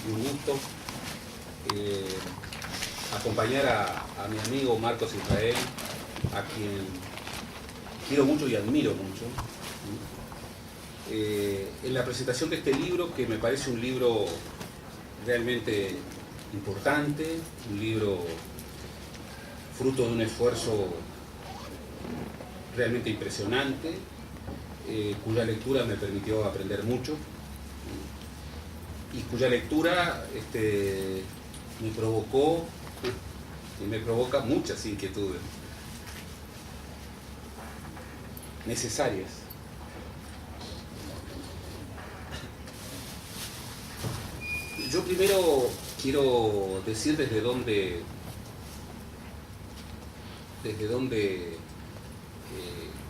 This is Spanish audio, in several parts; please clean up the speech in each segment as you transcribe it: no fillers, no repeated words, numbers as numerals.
y un gusto acompañar a mi amigo Marcos Israel, a quien quiero mucho y admiro mucho, en la presentación de este libro, que me parece un libro realmente importante, un libro fruto de un esfuerzo realmente impresionante, cuya lectura me permitió aprender mucho y cuya lectura me provocó y me provoca muchas inquietudes necesarias. Yo primero quiero decir desde dónde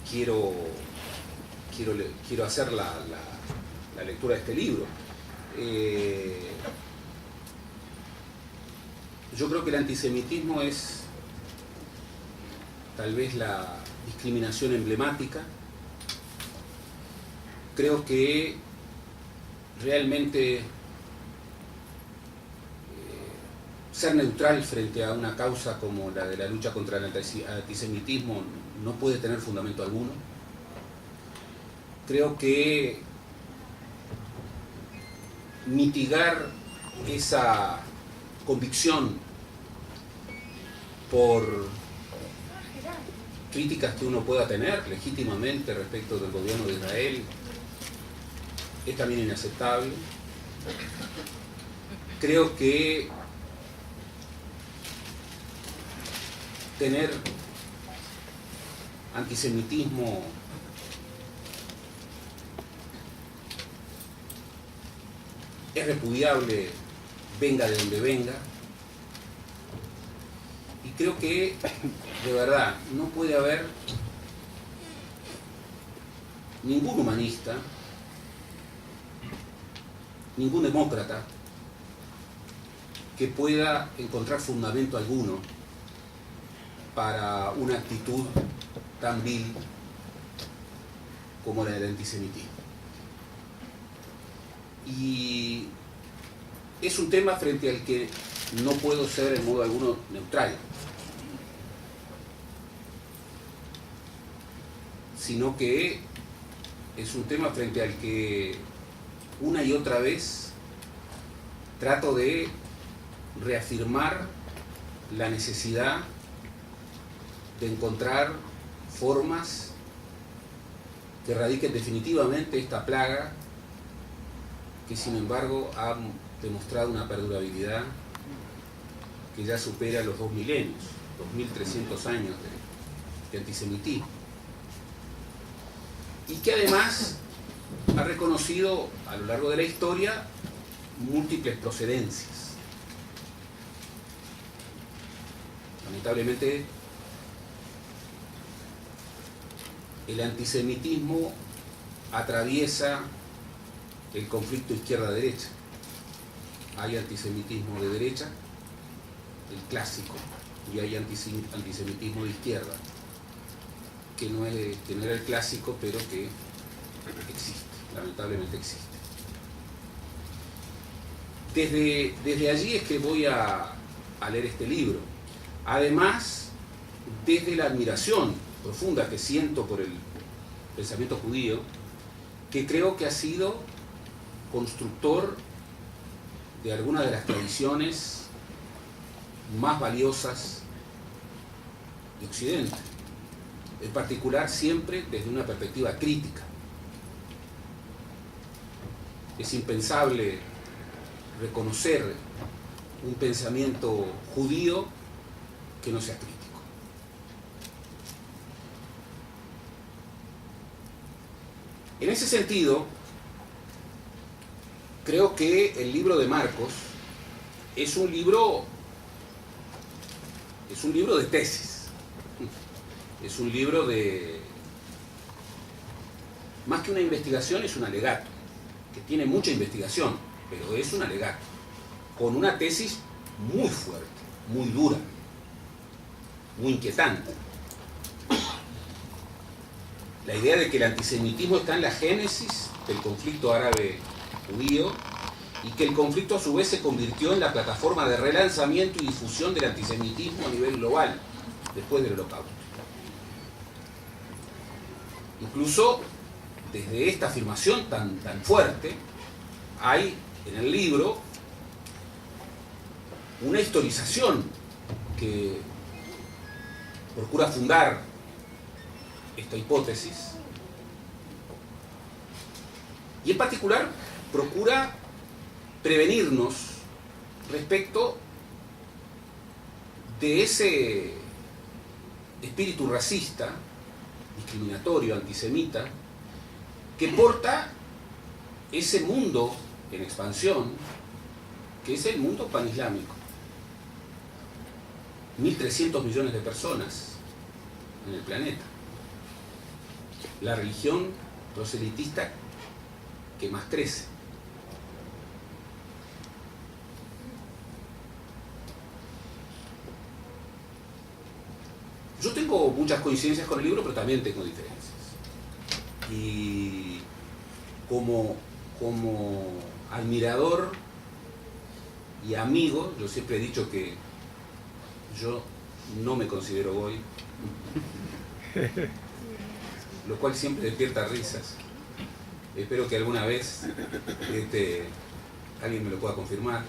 quiero hacer la lectura de este libro. Yo creo que el antisemitismo es tal vez la discriminación emblemática. Creo que realmente ser neutral frente a una causa como la de la lucha contra el antisemitismo no puede tener fundamento alguno. Creo que mitigar esa convicción por críticas que uno pueda tener legítimamente respecto del gobierno de Israel es también inaceptable. Creo que tener antisemitismo es repudiable, venga de donde venga, y creo que de verdad no puede haber ningún humanista, ningún demócrata que pueda encontrar fundamento alguno para una actitud tan vil como la del antisemitismo. Y es un tema frente al que no puedo ser en modo alguno neutral, sino que es un tema frente al que una y otra vez trato de reafirmar la necesidad de encontrar formas que erradiquen definitivamente esta plaga que sin embargo ha demostrado una perdurabilidad que ya supera los 2 milenios, 2300 años de antisemitismo, y que además ha reconocido a lo largo de la historia múltiples procedencias. Lamentablemente, el antisemitismo atraviesa el conflicto izquierda-derecha. Hay antisemitismo de derecha, el clásico, y hay antisemitismo de izquierda, que no era el clásico, pero que existe, lamentablemente existe. Desde allí es que voy a leer este libro. Además, desde la admiración profunda que siento por el pensamiento judío, que creo que ha sido constructor de algunas de las tradiciones más valiosas de Occidente, en particular siempre desde una perspectiva crítica. Es impensable reconocer un pensamiento judío que no sea crítico. En ese sentido, creo que el libro de Marcos es un libro de tesis, es un libro de, más que una investigación, es un alegato, que tiene mucha investigación, pero es un alegato, con una tesis muy fuerte, muy dura, muy inquietante. La idea de que el antisemitismo está en la génesis del conflicto árabe-judío y que el conflicto a su vez se convirtió en la plataforma de relanzamiento y difusión del antisemitismo a nivel global después del Holocausto. Incluso desde esta afirmación tan fuerte hay en el libro una historización que procura fundar esta hipótesis y en particular procura prevenirnos respecto de ese espíritu racista, discriminatorio, antisemita, que porta ese mundo en expansión, que es el mundo panislámico. 1.300 millones de personas en el planeta. La religión proselitista que más crece. Yo tengo muchas coincidencias con el libro, pero también tengo diferencias. Y como admirador y amigo, yo siempre he dicho que yo no me considero goy, lo cual siempre despierta risas. Espero que alguna vez alguien me lo pueda confirmar.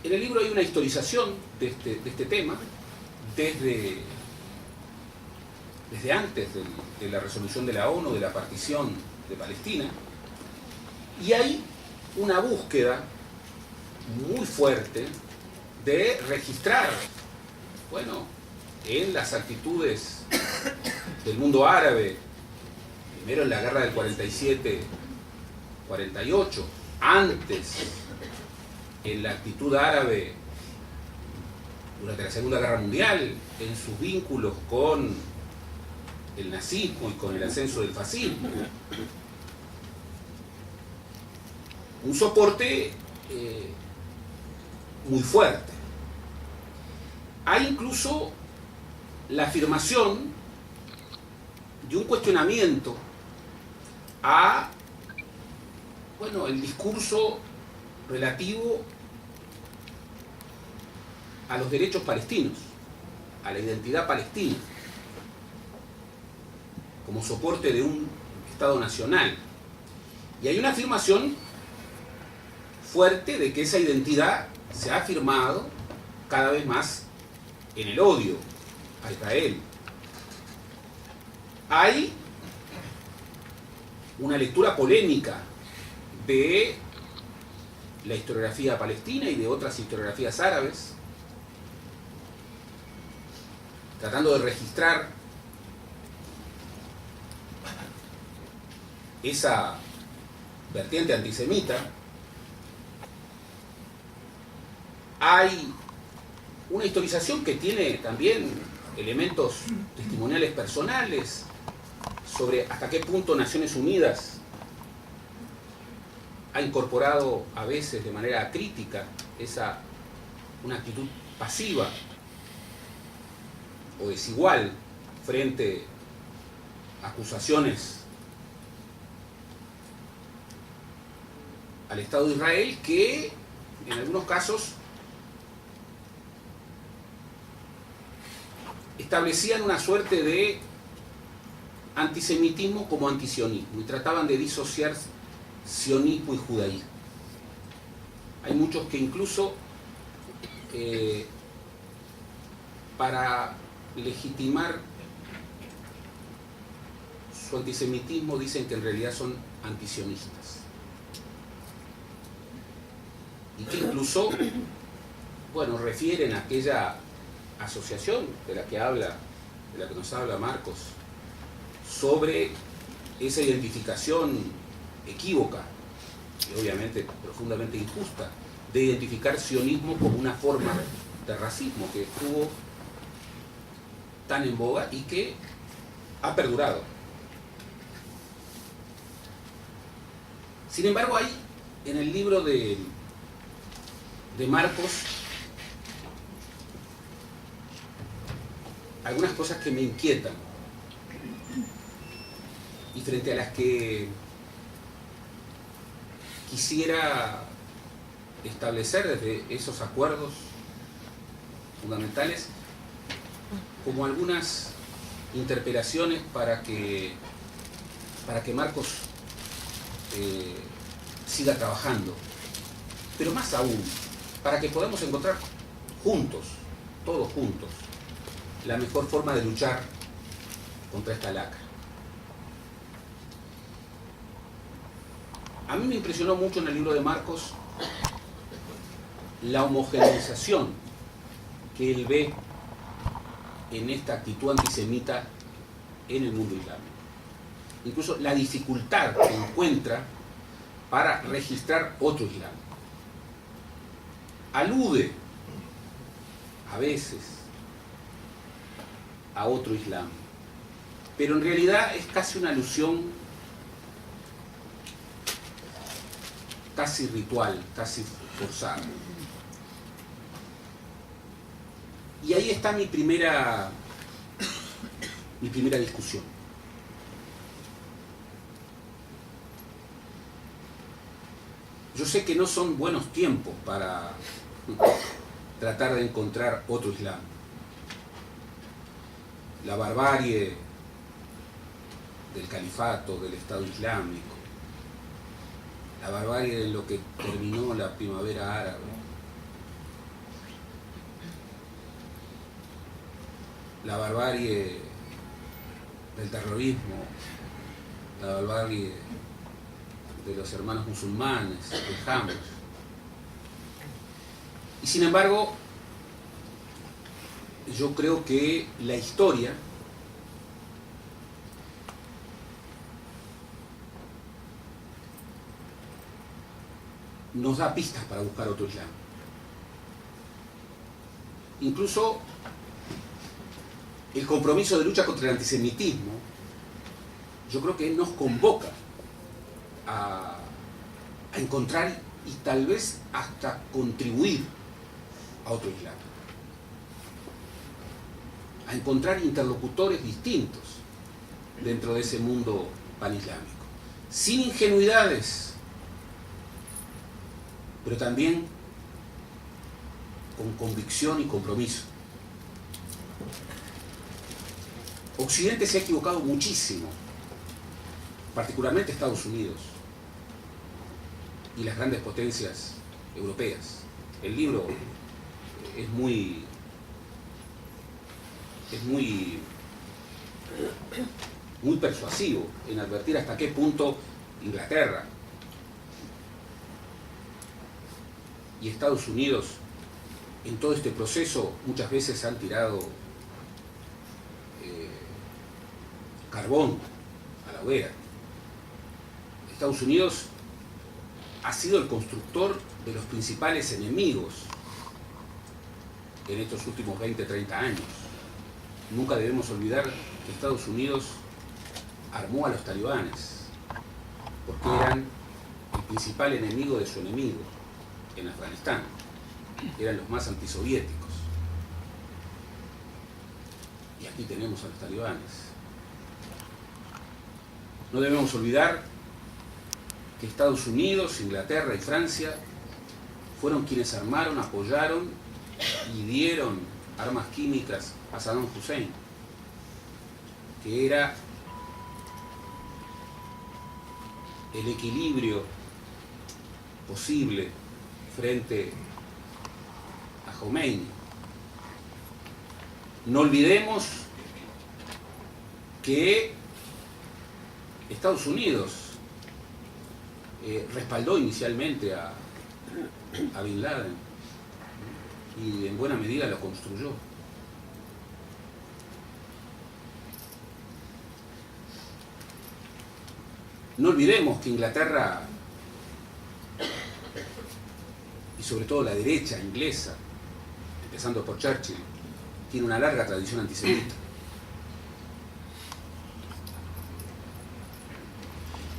En el libro hay una historización de este tema desde antes de la resolución de la ONU, de la partición de Palestina, y hay una búsqueda muy fuerte de registrar, bueno, en las actitudes del mundo árabe, primero en la guerra del 47-48, antes en la actitud árabe durante la Segunda Guerra Mundial, en sus vínculos con el nazismo y con el ascenso del fascismo. Un soporte muy fuerte. Hay incluso la afirmación de un cuestionamiento a, bueno, el discurso relativo a los derechos palestinos, a la identidad palestina, como soporte de un Estado nacional. Y hay una afirmación fuerte de que esa identidad se ha afirmado cada vez más en el odio a Israel. Hay una lectura polémica de la historiografía palestina y de otras historiografías árabes, tratando de registrar esa vertiente antisemita. Hay una historización que tiene también elementos testimoniales personales sobre hasta qué punto Naciones Unidas ha incorporado a veces de manera crítica una actitud pasiva o desigual frente a acusaciones al Estado de Israel que en algunos casos establecían una suerte de antisemitismo como antisionismo y trataban de disociar sionismo y judaísmo. Hay muchos que incluso para legitimar su antisemitismo dicen que en realidad son antisionistas. Y que incluso, bueno, refieren a aquella asociación de la que nos habla Marcos, sobre esa identificación equívoca y obviamente profundamente injusta de identificar sionismo como una forma de racismo que estuvo tan en boga y que ha perdurado. Sin embargo, hay en el libro de Marcos algunas cosas que me inquietan. y frente a las que quisiera establecer desde esos acuerdos fundamentales como algunas interpelaciones para que Marcos siga trabajando, pero más aún, para que podamos encontrar juntos, todos juntos, la mejor forma de luchar contra esta lacra. A mí me impresionó mucho en el libro de Marcos la homogeneización que él ve en esta actitud antisemita en el mundo islámico. Incluso la dificultad que encuentra para registrar otro islam. Alude a veces a otro islam, pero en realidad es casi una alusión casi ritual, casi forzada. Y ahí está mi primera discusión. Yo sé que no son buenos tiempos para tratar de encontrar otro islam. La barbarie del califato, del Estado Islámico, la barbarie de lo que terminó la primavera árabe, la barbarie del terrorismo, la barbarie de los hermanos musulmanes, de Hamas. Y sin embargo, yo creo que la historia nos da pistas para buscar otro islam. Incluso el compromiso de lucha contra el antisemitismo, yo creo que nos convoca a encontrar y tal vez hasta contribuir a otro islam, a encontrar interlocutores distintos dentro de ese mundo panislámico, sin ingenuidades, pero también con convicción y compromiso. Occidente se ha equivocado muchísimo, particularmente Estados Unidos y las grandes potencias europeas. El libro es muy persuasivo en advertir hasta qué punto Inglaterra y Estados Unidos en todo este proceso muchas veces han tirado carbón a la hoguera. Estados Unidos ha sido el constructor de los principales enemigos en estos últimos 20, 30 años. Nunca debemos olvidar que Estados Unidos armó a los talibanes porque eran el principal enemigo de su enemigo en Afganistán. Eran los más antisoviéticos. Y aquí tenemos a los talibanes. No debemos olvidar que Estados Unidos, Inglaterra y Francia fueron quienes armaron, apoyaron y dieron armas químicas a Saddam Hussein, que era el equilibrio posible frente a Khomeini. No olvidemos que Estados Unidos respaldó inicialmente a Bin Laden y en buena medida lo construyó. No olvidemos que Inglaterra, y sobre todo la derecha inglesa, empezando por Churchill, tiene una larga tradición antisemita.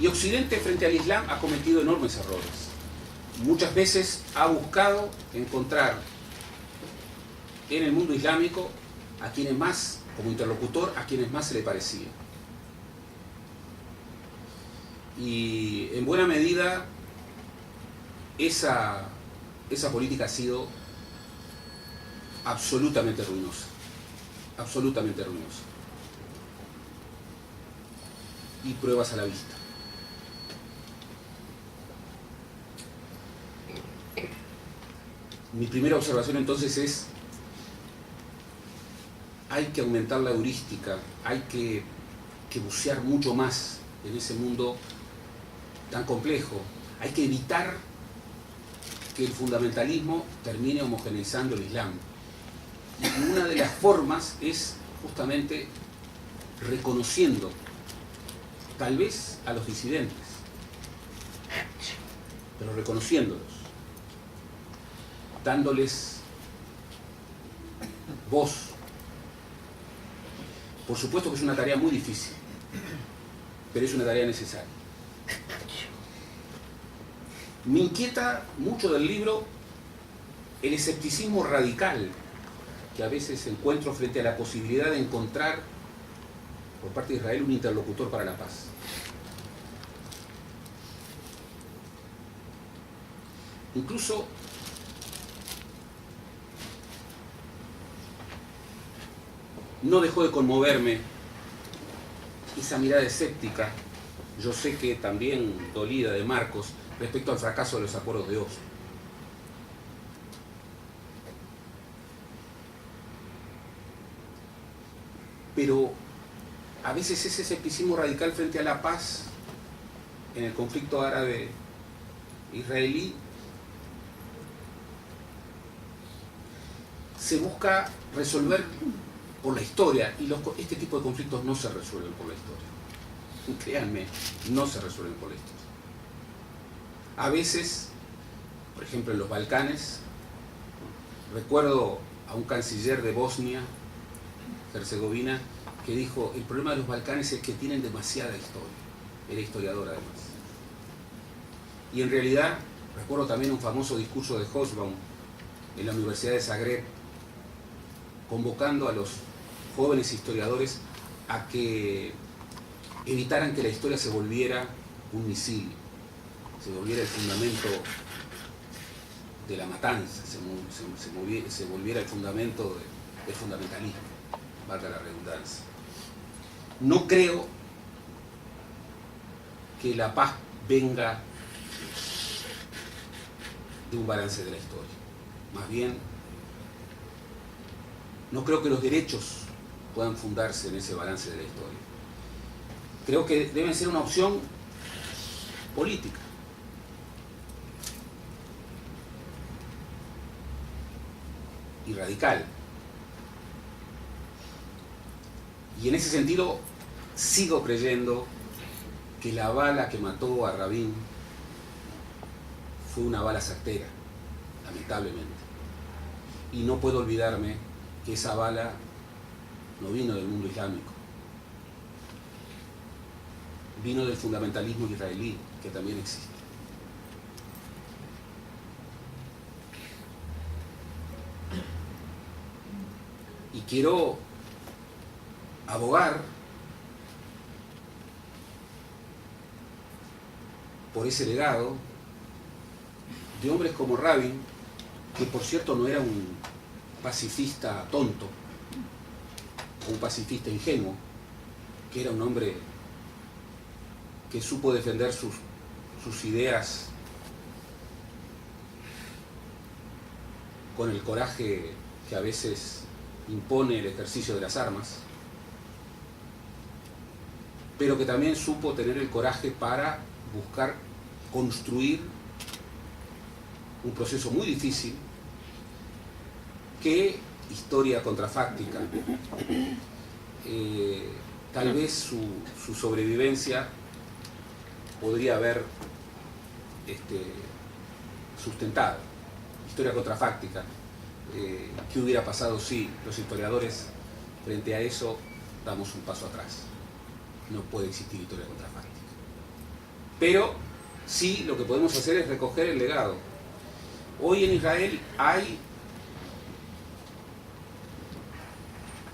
Y Occidente frente al Islam ha cometido enormes errores. Muchas veces ha buscado encontrar en el mundo islámico a quienes más, como interlocutor, a quienes más se le parecía. Y en buena medida esa política ha sido absolutamente ruinosa, absolutamente ruinosa. Y pruebas a la vista. Mi primera observación entonces es: hay que aumentar la heurística, hay que bucear mucho más en ese mundo tan complejo. Hay que evitar que el fundamentalismo termine homogeneizando el Islam. Y una de las formas es justamente reconociendo, tal vez a los disidentes, pero reconociéndolos, dándoles voz. Por supuesto que es una tarea muy difícil, pero es una tarea necesaria. Me inquieta mucho del libro el escepticismo radical que a veces encuentro frente a la posibilidad de encontrar por parte de Israel un interlocutor para la paz. Incluso no dejó de conmoverme esa mirada escéptica, yo sé que también dolida, de Marcos respecto al fracaso de los acuerdos de Oslo. Pero a veces ese escepticismo radical frente a la paz en el conflicto árabe-israelí se busca resolver por la historia, y este tipo de conflictos no se resuelven por la historia. Créanme, no se resuelven por la historia. A veces, por ejemplo en los Balcanes, recuerdo a un canciller de Bosnia, Herzegovina, que dijo: el problema de los Balcanes es que tienen demasiada historia. Era historiador además. Y en realidad, recuerdo también un famoso discurso de Hobsbawm en la Universidad de Zagreb, convocando a los jóvenes historiadores a que evitaran que la historia se volviera un misil, se volviera el fundamento de la matanza, se volviera el fundamento del fundamentalismo, valga la redundancia. No creo que la paz venga de un balance de la historia. Más bien, no creo que los derechos puedan fundarse en ese balance de la historia. Creo que deben ser una opción política. Y radical. Y en ese sentido, sigo creyendo que la bala que mató a Rabin fue una bala certera, lamentablemente. Y no puedo olvidarme que esa bala no vino del mundo islámico, vino del fundamentalismo israelí, que también existe. Y quiero abogar por ese legado de hombres como Rabin, que por cierto no era un pacifista tonto o un pacifista ingenuo, que era un hombre que supo defender sus ideas con el coraje que a veces impone el ejercicio de las armas, pero que también supo tener el coraje para buscar construir un proceso muy difícil que, historia contrafáctica, tal vez su sobrevivencia podría haber sustentado. Historia contrafáctica. ¿Qué hubiera pasado si los historiadores frente a eso damos un paso atrás? No puede existir historia contrafáctica. Pero sí, lo que podemos hacer es recoger el legado. Hoy en Israel hay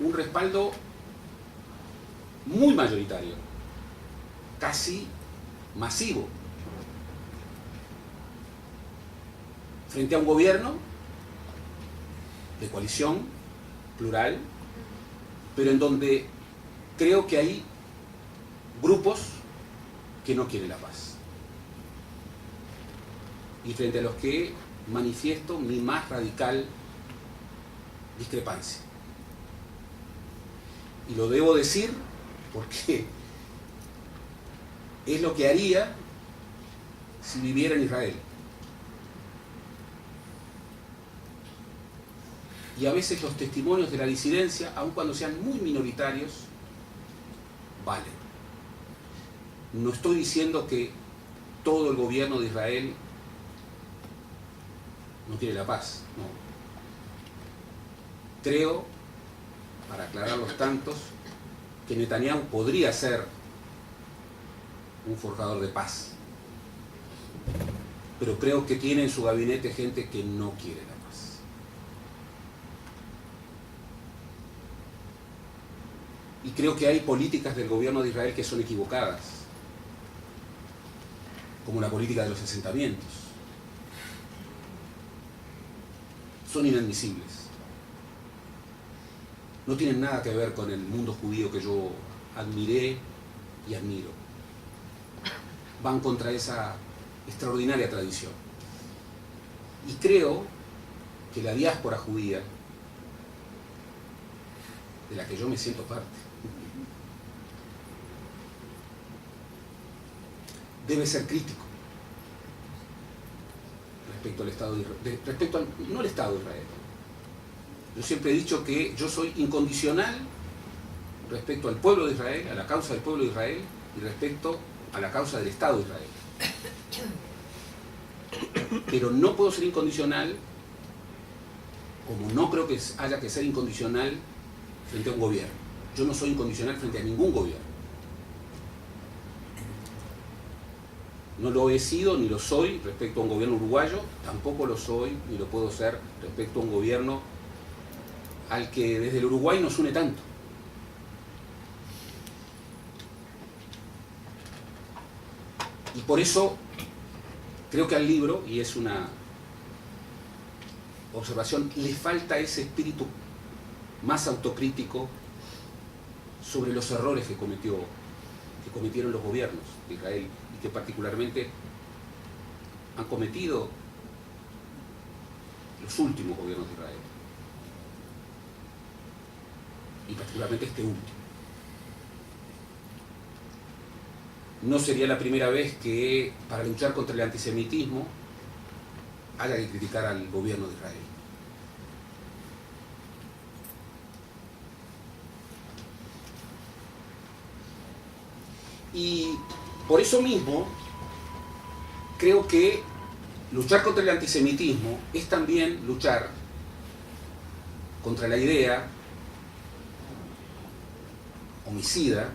un respaldo muy mayoritario, casi masivo frente a un gobierno de coalición plural, pero en donde creo que hay grupos que no quieren la paz y frente a los que manifiesto mi más radical discrepancia. Y lo debo decir porque es lo que haría si viviera en Israel. Y a veces los testimonios de la disidencia, aun cuando sean muy minoritarios, valen. No estoy diciendo que todo el gobierno de Israel no quiere la paz, no. Creo, para aclarar los tantos, que Netanyahu podría ser un forjador de paz. Pero creo que tiene en su gabinete gente que no quiere la paz. Y creo que hay políticas del gobierno de Israel que son equivocadas, como la política de los asentamientos. Son inadmisibles. No tienen nada que ver con el mundo judío que yo admiré y admiro. Van contra esa extraordinaria tradición. Y creo que la diáspora judía, de la que yo me siento parte, debe ser crítico respecto al Estado de Israel, no al Estado de Israel. Yo siempre he dicho que yo soy incondicional respecto al pueblo de Israel, a la causa del pueblo de Israel y respecto a la causa del Estado de Israel. Pero no puedo ser incondicional, como no creo que haya que ser incondicional frente a un gobierno. Yo no soy incondicional frente a ningún gobierno. No lo he sido ni lo soy respecto a un gobierno uruguayo, tampoco lo soy ni lo puedo ser respecto a un gobierno al que desde el Uruguay nos une tanto. Y por eso creo que al libro, y es una observación, le falta ese espíritu más autocrítico sobre los errores que cometieron los gobiernos de Israel y que particularmente han cometido los últimos gobiernos de Israel. Y particularmente este último. No sería la primera vez que para luchar contra el antisemitismo haya que criticar al gobierno de Israel. Y por eso mismo creo que luchar contra el antisemitismo es también luchar contra la idea homicida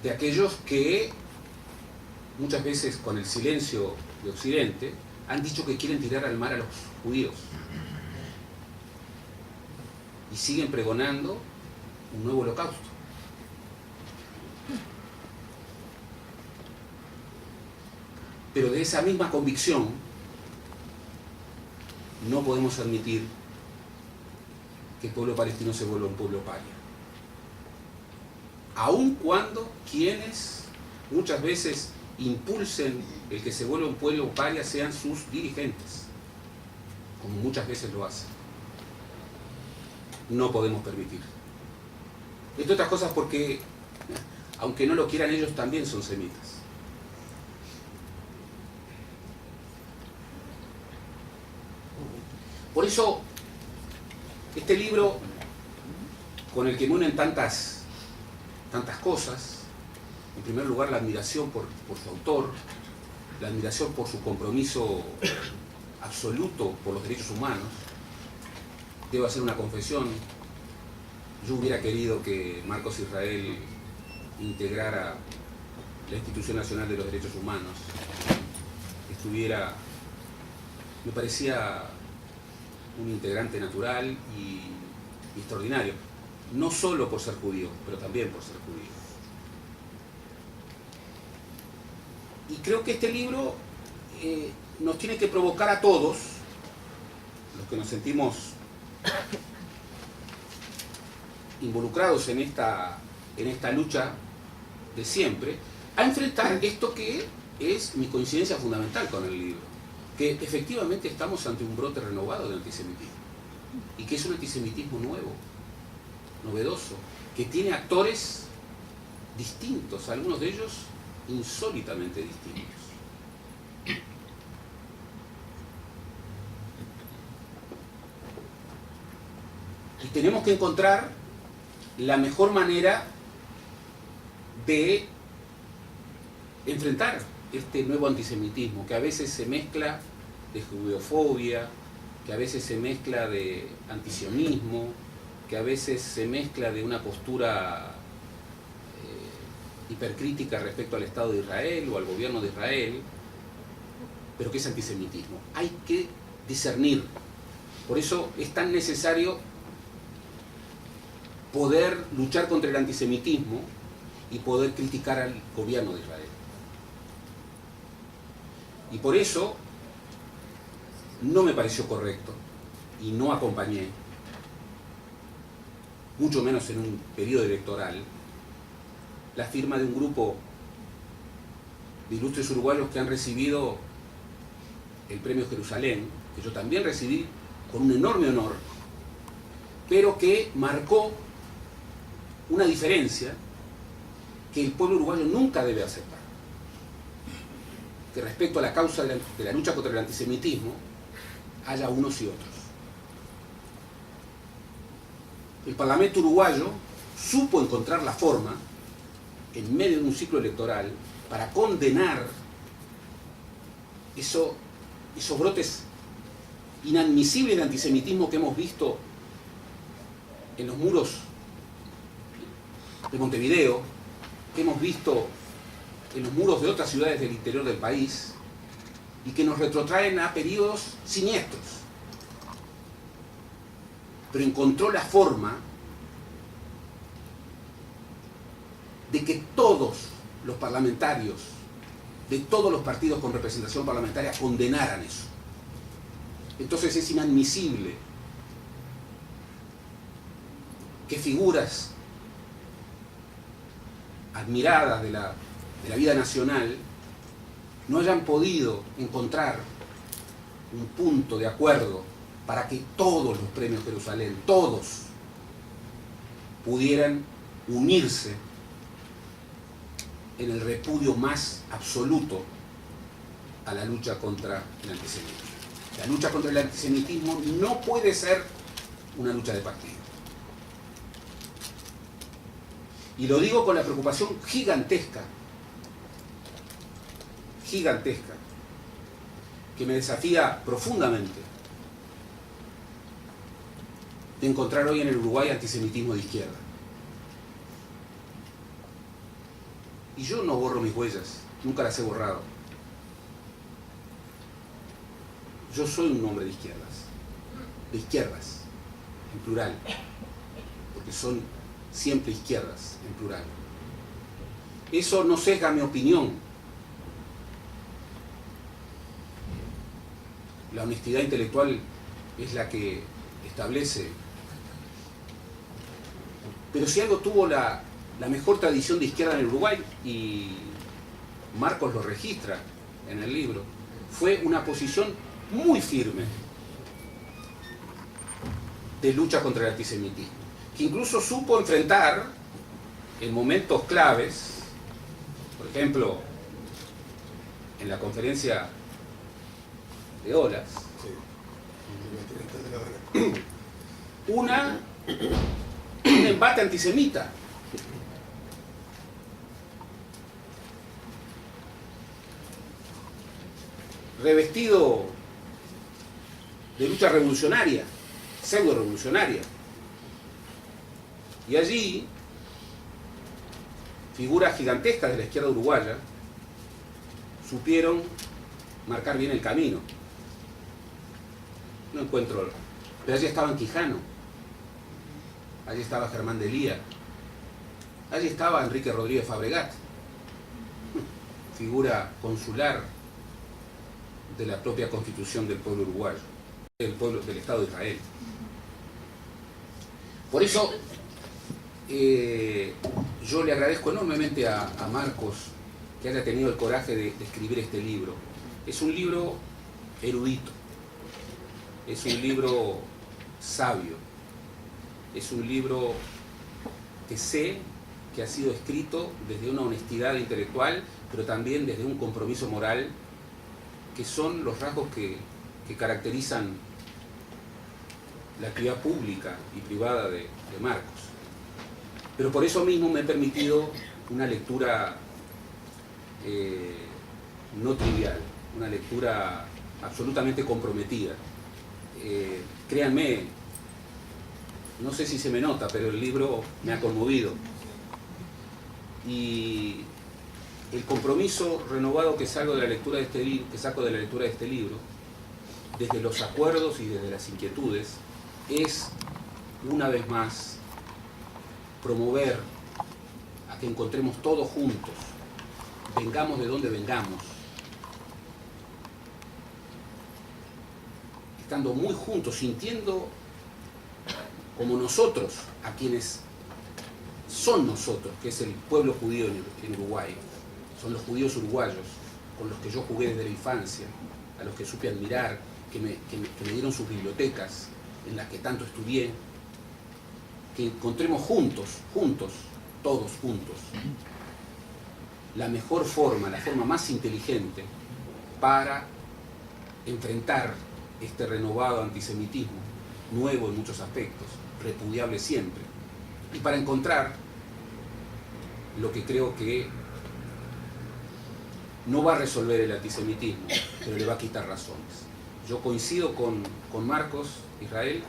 de aquellos que muchas veces con el silencio de Occidente han dicho que quieren tirar al mar a los judíos y siguen pregonando un nuevo holocausto. Pero de esa misma convicción no podemos admitir que el pueblo palestino se vuelva un pueblo paria. Aun cuando quienes muchas veces impulsen el que se vuelva un pueblo paria sean sus dirigentes, como muchas veces lo hacen. No podemos permitir. Entre otras cosas porque, aunque no lo quieran, ellos también son semitas. Por eso, este libro, con el que me unen tantas cosas, en primer lugar la admiración por su autor, la admiración por su compromiso absoluto por los derechos humanos. Debo hacer una confesión, yo hubiera querido que Marcos Israel integrara la Institución Nacional de los Derechos Humanos, me parecía un integrante natural y extraordinario, no solo por ser judío, pero también por ser judío. Y creo que este libro nos tiene que provocar a todos, los que nos sentimos involucrados en esta lucha de siempre, a enfrentar esto que es mi coincidencia fundamental con el libro, que efectivamente estamos ante un brote renovado del antisemitismo, y que es un antisemitismo nuevo, novedoso, que tiene actores distintos, algunos de ellos insólitamente distintos. Y tenemos que encontrar la mejor manera de enfrentar este nuevo antisemitismo, que a veces se mezcla de judeofobia, que a veces se mezcla de antisionismo, que a veces se mezcla de una postura hipercrítica respecto al Estado de Israel o al gobierno de Israel, pero que es antisemitismo. Hay que discernir. Por eso es tan necesario poder luchar contra el antisemitismo y poder criticar al gobierno de Israel. Y por eso no me pareció correcto y no acompañé, mucho menos en un periodo electoral, la firma de un grupo de ilustres uruguayos que han recibido el Premio Jerusalén, que yo también recibí con un enorme honor, pero que marcó una diferencia que el pueblo uruguayo nunca debe aceptar. Que respecto a la causa de la lucha contra el antisemitismo, haya unos y otros. El Parlamento uruguayo supo encontrar la forma, en medio de un ciclo electoral, para condenar esos brotes inadmisibles de antisemitismo que hemos visto en los muros de Montevideo, que hemos visto en los muros de otras ciudades del interior del país, y que nos retrotraen a periodos siniestros. Pero encontró la forma de que todos los parlamentarios de todos los partidos con representación parlamentaria condenaran eso. Entonces es inadmisible que figuras admiradas de la vida nacional no hayan podido encontrar un punto de acuerdo para que todos los premios Jerusalén, todos, pudieran unirse en el repudio más absoluto a la lucha contra el antisemitismo. La lucha contra el antisemitismo no puede ser una lucha de partido. Y lo digo con la preocupación gigantesca, que me desafía profundamente de encontrar hoy en el Uruguay antisemitismo de izquierda. Y yo no borro mis huellas, nunca las he borrado. Yo soy un hombre de izquierdas, en plural, porque son siempre izquierdas, en plural. Eso no sesga mi opinión. La honestidad intelectual es la que establece. Pero si algo tuvo la mejor tradición de izquierda en el Uruguay, y Marcos lo registra en el libro, fue una posición muy firme de lucha contra el antisemitismo, que incluso supo enfrentar en momentos claves, por ejemplo, en la conferencia de Olas, un embate antisemita. Revestido de lucha revolucionaria, pseudo-revolucionaria. Y allí, figuras gigantescas de la izquierda uruguaya supieron marcar bien el camino. No encuentro, pero allí estaban Quijano, allí estaba Germán Delía, allí estaba Enrique Rodríguez Fabregat. figura consular de la propia constitución del pueblo uruguayo, del Estado de Israel. Por eso yo le agradezco enormemente a Marcos que haya tenido el coraje de escribir este libro. Es un libro erudito, es un libro sabio, es un libro que sé que ha sido escrito desde una honestidad intelectual, pero también desde un compromiso moral, que son los rasgos que caracterizan la actividad pública y privada de Marcos. Pero por eso mismo me he permitido una lectura no trivial, una lectura absolutamente comprometida. Créanme, no sé si se me nota, pero el libro me ha conmovido. Y el compromiso renovado que saco de la lectura de este libro, desde los acuerdos y desde las inquietudes, es una vez más promover a que encontremos todos juntos, vengamos de donde vengamos, estando muy juntos, sintiendo como nosotros, a quienes son nosotros, que es el pueblo judío en Uruguay, son los judíos uruguayos, con los que yo jugué desde la infancia, a los que supe admirar, que me dieron sus bibliotecas, en las que tanto estudié, que encontremos juntos, todos juntos, la mejor forma, la forma más inteligente para enfrentar este renovado antisemitismo, nuevo en muchos aspectos, repudiable siempre, y para encontrar lo que creo que no va a resolver el antisemitismo, pero le va a quitar razones. Yo coincido con Marcos, Israel,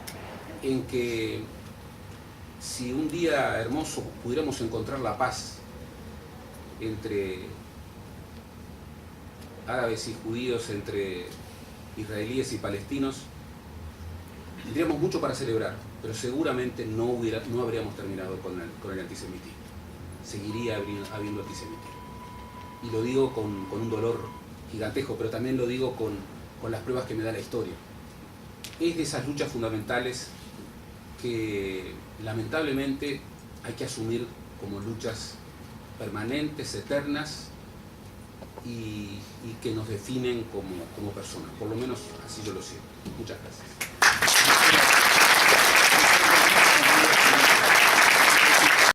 en que si un día hermoso pudiéramos encontrar la paz entre árabes y judíos, entre israelíes y palestinos, tendríamos mucho para celebrar, pero seguramente no habríamos terminado con el antisemitismo. Seguiría habiendo antisemitismo. Y lo digo con un dolor gigantesco, pero también lo digo con las pruebas que me da la historia. Es de esas luchas fundamentales que lamentablemente hay que asumir como luchas permanentes, eternas, y que nos definen como personas. Por lo menos así yo lo siento. Muchas gracias.